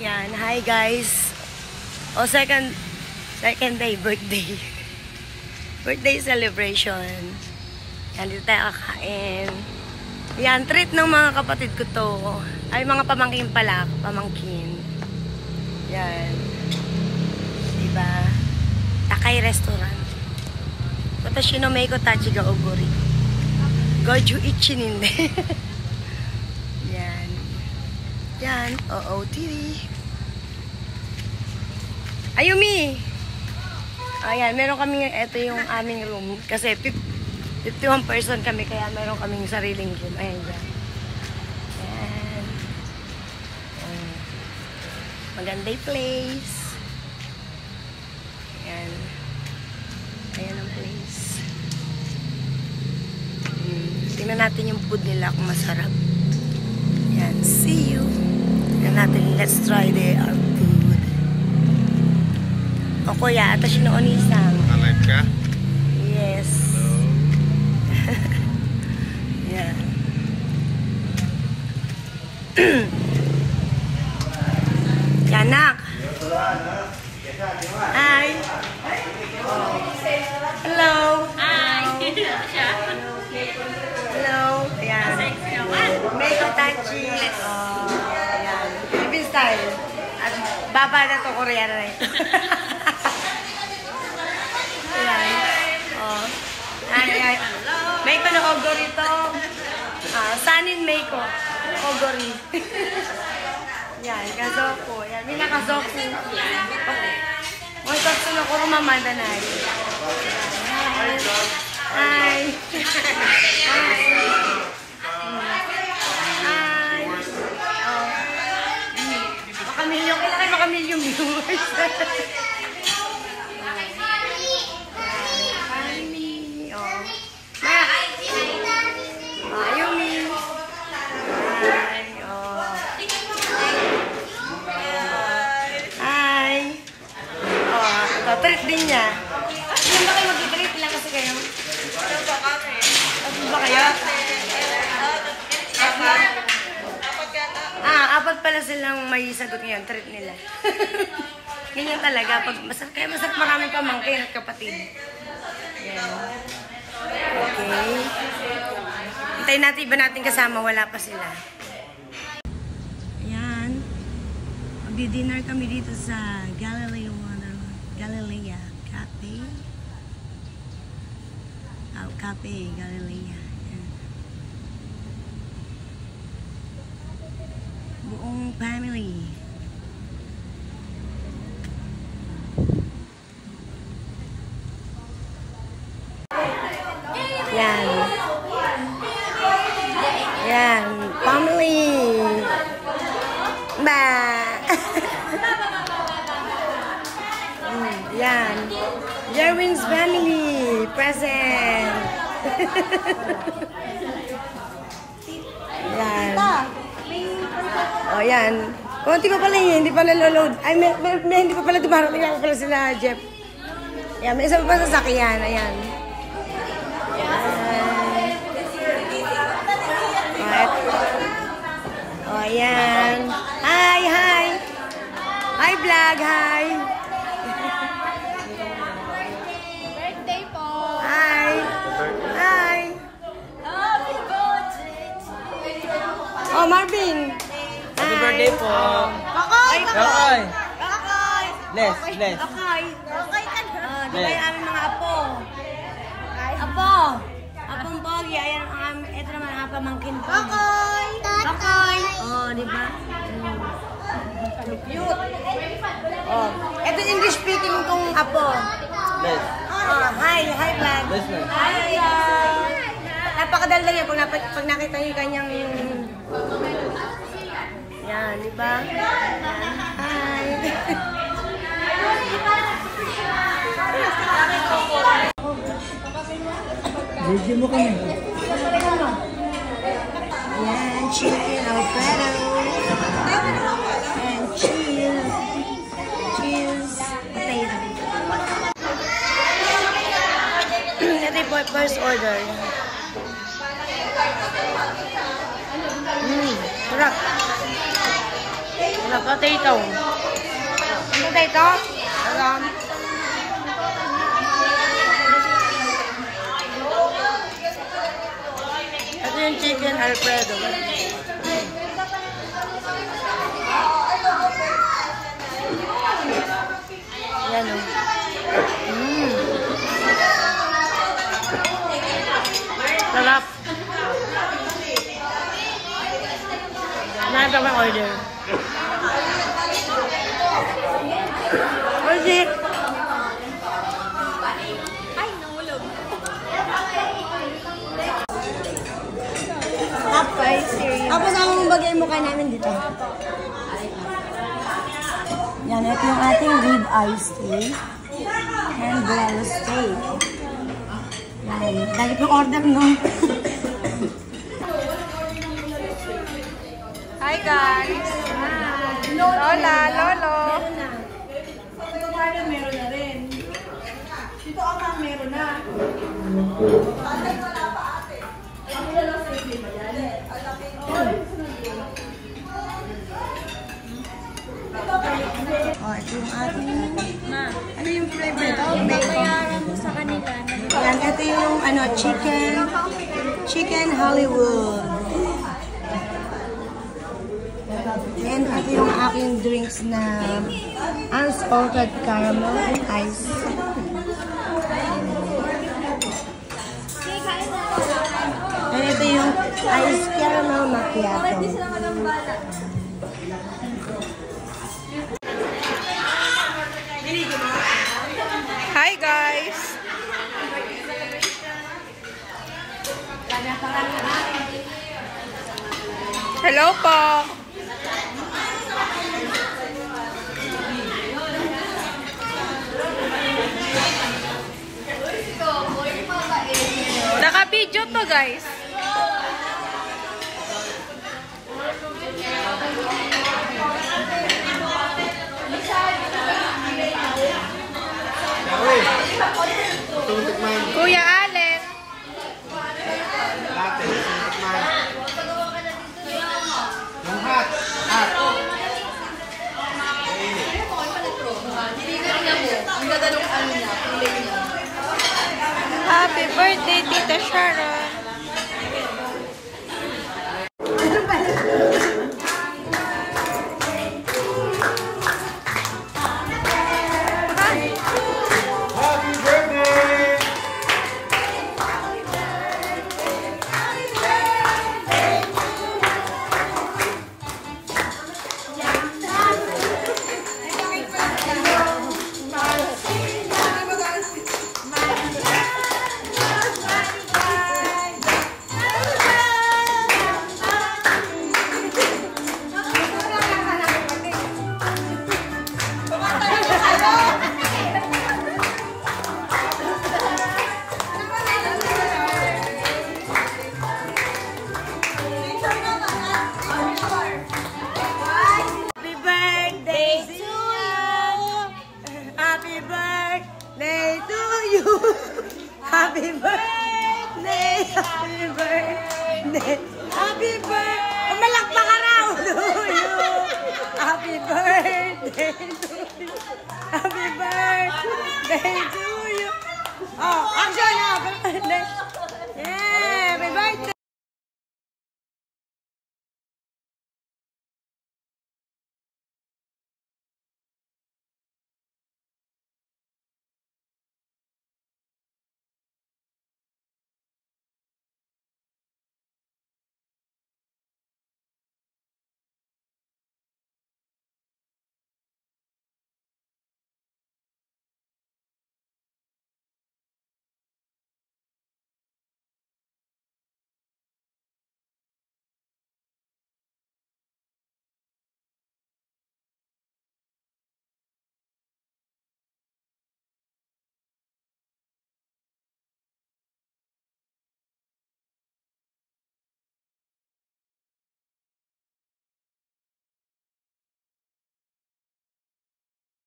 Yan, hi guys. O, second day, birthday. Birthday celebration. Yan, dito tayo kakain. Yan, treat ng mga kapatid ko to. Ay, mga pamangkin pala. Pamangkin. Yan. Diba? Takay Restaurant. Watashi no meiko tachi ga ogori. Goju ichininde. Yan. Yan. OOTV. Ayumi! Ayan, meron kami, ito yung aming room. Kasi 51 person kami, kaya meron kaming sariling room. Ayan dyan. Ayan. Maganda yung place. Ayan. Ayan ang place. Tingnan natin yung food nila kung masarap. Ayan, see you. Tingnan natin, let's try our food. O kuya, atashi no oni-san. Alive ka? Yes. Hello. Yeah. Yanak. Hi. Hello. Hi. Hello. Ayan. Meiko tachi. Ayan. Philippine style. At baba na to, Koreano na ito. Ayan. Meiko no ogori to. Sanin Meiko. Ogori. Yan, kazoku. Yan, mina kazoku. Moy tatsu no koro mamada na. Hi. Hi. Hi. Makamilyon. Kailangan makamilyon viewers. Treat din niya. Ilan ba kayo mag-treat? Ilan kasi kayo? Ano ba kami? Ano ba kayo? Apat pala silang may sagot ngayon. Treat nila. Ganyan talaga. Kaya masarap maraming pamangkin at kapatid. Ayan. Okay. Hintayin natin iba natin kasama. Wala pa sila. Ayan. Magdi-dinner kami dito sa Galilea Cafe. Cafe Galilea. Yan. Buong family. Yan. Yan. Family. Ba. Yan. Jerwin's family present. Yan. O yan. Konti pa pala yun, hindi pa naloload. Ay, hindi pa pala dumarating ako pala sila, Jeff. Yan, may isa pa sasakyan. Ayan. O, yan. Hi, hi. Hi, vlog, hi. Oh, Marvin! Happy birthday po! Kakoy! Kakoy! Kakoy! Bless! Bless! Kakoy! Kakoy ka na! Di ba yung aming mga apo? Apo! Apong pogi. Ayan, ito naman ang pamangkin ko. Kakoy! Kakoy! Oh, di ba? Cute! Oh, ito yung English speaking kong apo. Bless! Hi! Hi, vlog! Bless na! Hi, vlog! Napakadaldal yan pag nakita niyo yung kanyang... Yan, di ba? Hi! Video mo kami. Yan, chicken Alfredo. And cheese. Cheese. Potato. Ito yung first order. Sarap. Sarap. potato. Potato? Alam. Ito yung chicken Alfredo. Yan o. Sarap. Nakita ko yung order. Order. Ay, nahulog. Apay, serious. Tapos ang bagay mo kayo namin dito. Yan, ito yung ating rib eye steak and blalo steak. Yan, dahil yung order no. Hi guys! Lola, Lolo! Ito parang meron na rin. Ito ang meron na. Ako na lang sa hindi mayali. Oh, ito yung ating... Ano yung flavor ito? Bayaran mo sa kanila. Yan, ito yung ano, chicken Hollywood. And ito yung aking drinks na unsalted caramel and ice. And ito yung ice caramel macchiato. Hi guys! Hello po! Naka-video to guys. Kuya Allen. Happy birthday, Tita Sharon. Happy birthday! Happy birthday! Happy birthday! Malakpak ka raw! Happy birthday to you! Happy birthday to you! Oh,